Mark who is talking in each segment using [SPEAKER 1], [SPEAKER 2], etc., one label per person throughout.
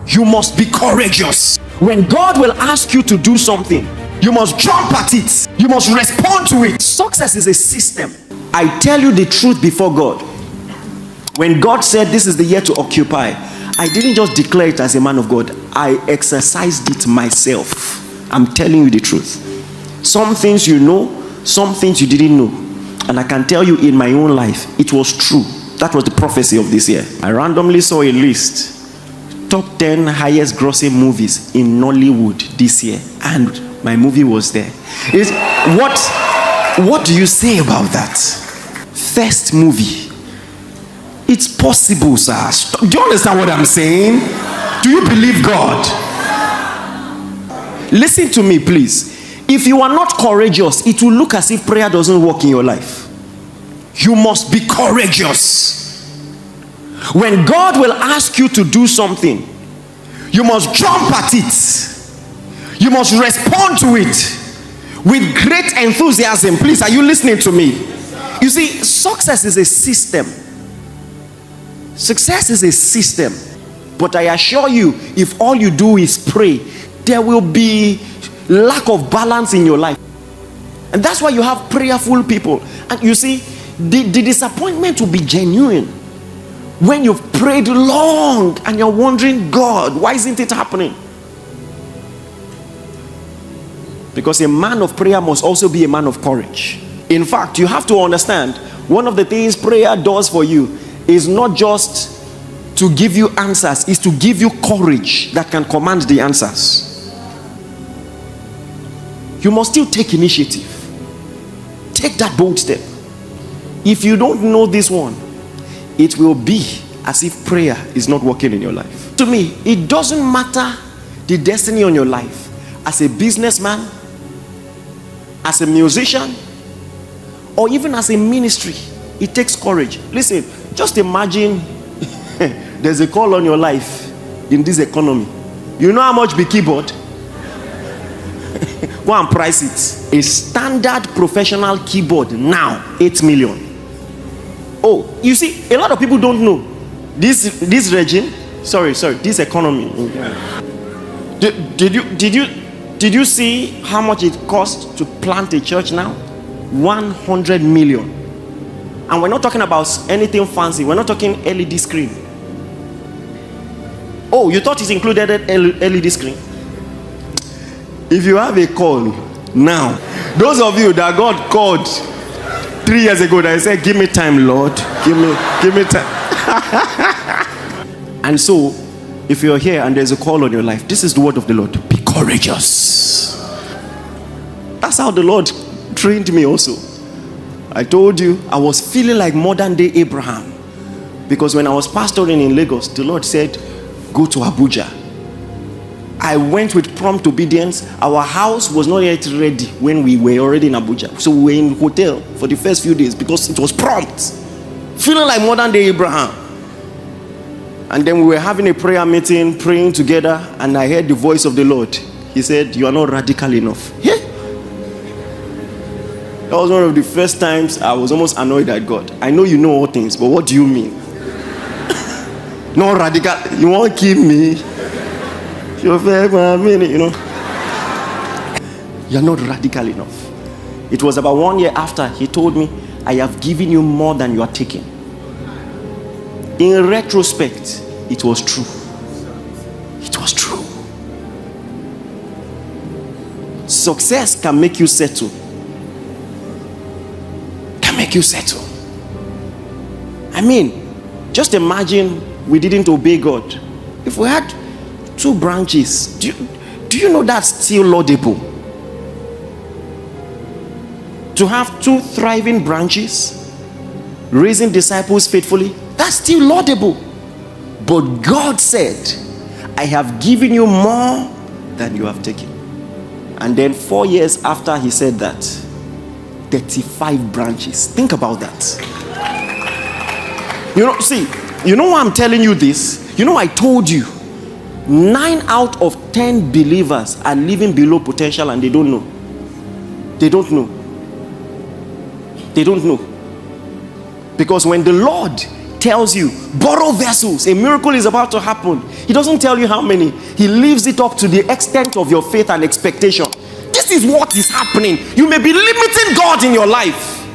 [SPEAKER 1] You must be courageous. When God will ask you to do something, you must jump at it. You must respond to it. Success is a system. I tell you the truth before God. When God said this is the year to occupy, I didn't just declare it as a man of God. I exercised it myself. I'm telling you the truth. Some things you know, some things you didn't know. And I can tell you in my own life, it was true. That was the prophecy of this year. I randomly saw a list. Top 10 highest grossing movies in Nollywood this year. And my movie was there. What do you say about that? First movie. It's possible, sir. Do you understand what I'm saying? Do you believe God? Listen to me, please. If you are not courageous, it will look as if prayer doesn't work in your life. You must be courageous. When God will ask you to do something, you must jump at it. You must respond to it with great enthusiasm. Please, are you listening to me? You see, success is a system. Success is a system. But I assure you, if all you do is pray, there will be lack of balance in your life. And that's why you have prayerful people. And you see, the disappointment will be genuine when you've prayed long and you're wondering, God, why isn't it happening? Because a man of prayer must also be a man of courage. In fact, you have to understand, one of the things prayer does for you is not just to give you answers, it's to give you courage that can command the answers. You must still take initiative. Take that bold step. If you don't know this one, it will be as if prayer is not working in your life. To me, it doesn't matter the destiny on your life. As a businessman, as a musician, or even as a ministry, it takes courage. Listen, just imagine there's a call on your life in this economy. You know how much be keyboard? Go and price it. A standard professional keyboard now, 8 million. Oh, you see, a lot of people don't know this regime. This economy. Did you see how much it costs to plant a church now? 100 million. And we're not talking about anything fancy. We're not talking LED screen. Oh, you thought it included LED screen? If you have a call now, those of you that God called 3 years ago, that said, give me time, Lord, give me time. And so, if you're here and there's a call on your life, this is the word of the Lord. Be courageous. That's how the Lord trained me also. I told you, I was feeling like modern day Abraham. Because when I was pastoring in Lagos, the Lord said, go to Abuja. I went with prompt obedience. Our house was not yet ready when we were already in Abuja. So we were in the hotel for the first few days because it was prompt. Feeling like modern day Abraham. And then we were having a prayer meeting, praying together, and I heard the voice of the Lord. He said, you are not radical enough. Yeah. That was one of the first times I was almost annoyed at God. I know you know all things, but what do you mean? Not radical. You won't kill me. You're not radical enough. It was about 1 year after he told me, I have given you more than you are taking. In retrospect, it was true. It was true. Success can make you settle. Can make you settle. I mean, just imagine we didn't obey God. If we had 2 branches, do you know that's still laudable? To have 2 thriving branches, raising disciples faithfully, that's still laudable. But God said, I have given you more than you have taken. And then 4 years after he said that, 35 branches. Think about that. You know why I'm telling you this? You know, I told you 9 out of 10 believers are living below potential and they don't know. They don't know. They don't know. Because when the Lord tells you, borrow vessels, a miracle is about to happen, he doesn't tell you how many. He leaves it up to the extent of your faith and expectation. This is what is happening. You may be limiting God in your life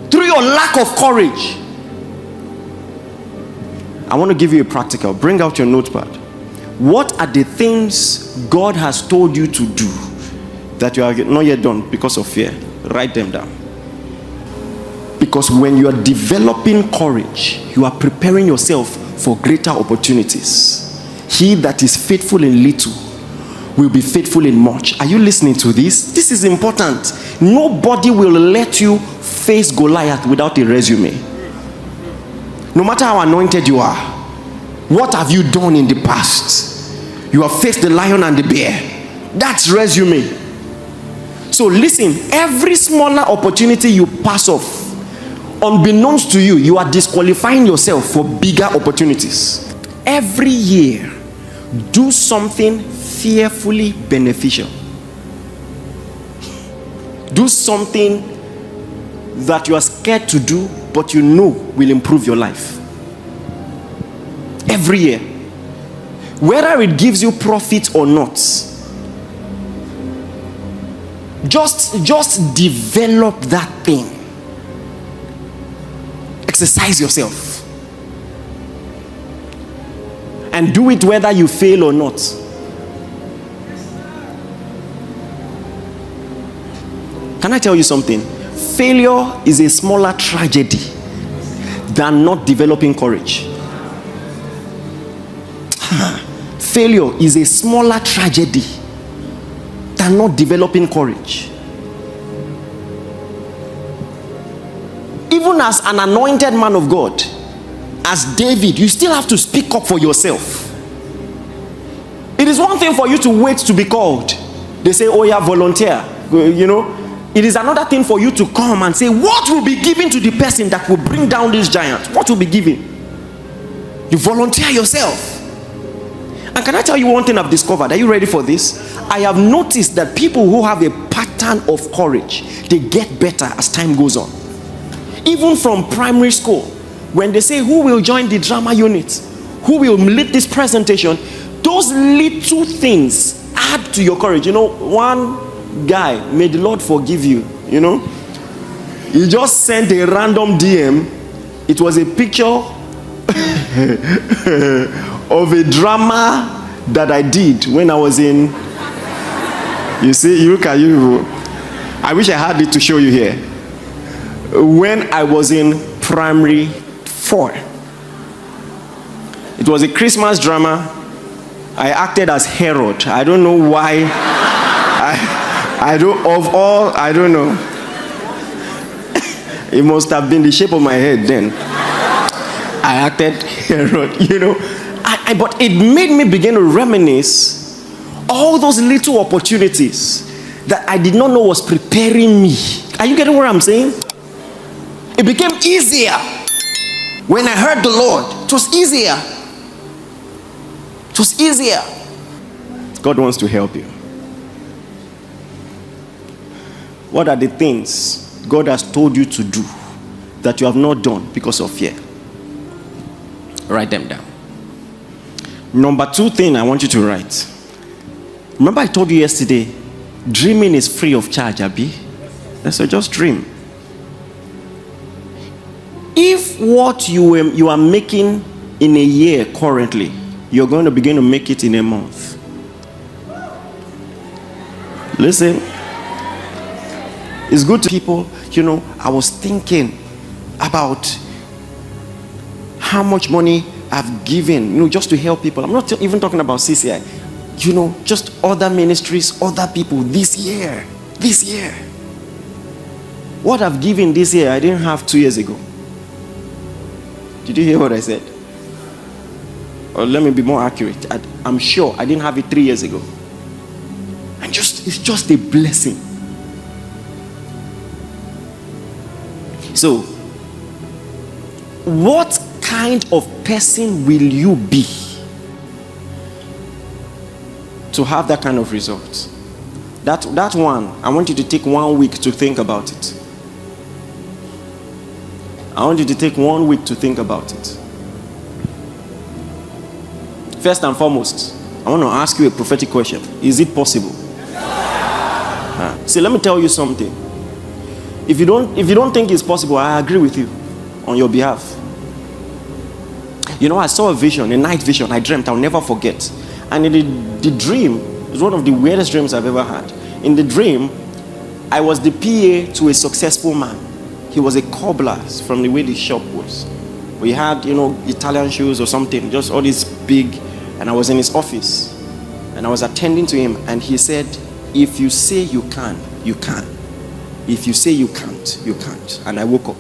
[SPEAKER 1] through your lack of courage. I want to give you a practical. Bring out your notepad. What are the things God has told you to do that you are not yet done because of fear? Write them down. Because when you are developing courage, you are preparing yourself for greater opportunities. He that is faithful in little will be faithful in much. Are you listening to this? This is important. Nobody will let you face Goliath without a resume. No matter how anointed you are, what have you done in the past? You have faced the lion and the bear. That's resume. So listen, every smaller opportunity you pass off, unbeknownst to you, you are disqualifying yourself for bigger opportunities. Every year, do something fearfully beneficial. Do something that you are scared to do, but you know will improve your life. Every year. Whether it gives you profit or not, just develop that thing. Exercise yourself. And do it whether you fail or not. Can I tell you something? Failure is a smaller tragedy than not developing courage. Failure is a smaller tragedy than not developing courage. Even as an anointed man of God, as David, you still have to speak up for yourself. It is one thing for you to wait to be called. They say, oh yeah, volunteer. You know, it is another thing for you to come and say, what will be given to the person that will bring down this giant? What will be given? You volunteer yourself. And can I tell you one thing I've discovered? Are you ready for this? I have noticed that people who have a pattern of courage, they get better as time goes on. Even from primary school, when they say who will join the drama unit, who will lead this presentation, those little things add to your courage. You know, one guy, may the Lord forgive you, you know, he just sent a random DM. It was a picture of a drama that I did when I was in, you see, I wish I had it to show you here. When I was in primary 4. It was a Christmas drama. I acted as Herod. I don't know why. I don't know. It must have been the shape of my head then. I acted Herod, you know. But it made me begin to reminisce all those little opportunities that I did not know was preparing me. Are you getting what I'm saying? It became easier when I heard the Lord. It was easier. It was easier. God wants to help you. What are the things God has told you to do that you have not done because of fear? Write them down. Number 2 thing I want you to write. Remember I told you yesterday, dreaming is free of charge, Abi. So just dream. If what you are making in a year currently, you're going to begin to make it in a month. Listen. It's good to people, you know, I was thinking about how much money I've given, you know, just to help people. I'm not even talking about CCI. You know, just other ministries, other people this year. What I've given this year, I didn't have 2 years ago. Did you hear what I said? Or let me be more accurate. I'm sure I didn't have it 3 years ago. And it's just a blessing. So, what kind of person will you be to have that kind of result? That one, I want you to take 1 week to think about it. I want you to take 1 week to think about it. First and foremost, I want to ask you a prophetic question. Is it possible? See, let me tell you something. If you don't think it's possible, I agree with you on your behalf. You know, I saw a vision, a night vision. I dreamt, I'll never forget. And in the dream, it was one of the weirdest dreams I've ever had. In the dream, I was the PA to a successful man. He was a cobbler from the way the shop was. We had, Italian shoes or something, just all this big. And I was in his office. And I was attending to him. And he said, if you say you can, you can. If you say you can't, you can't. And I woke up.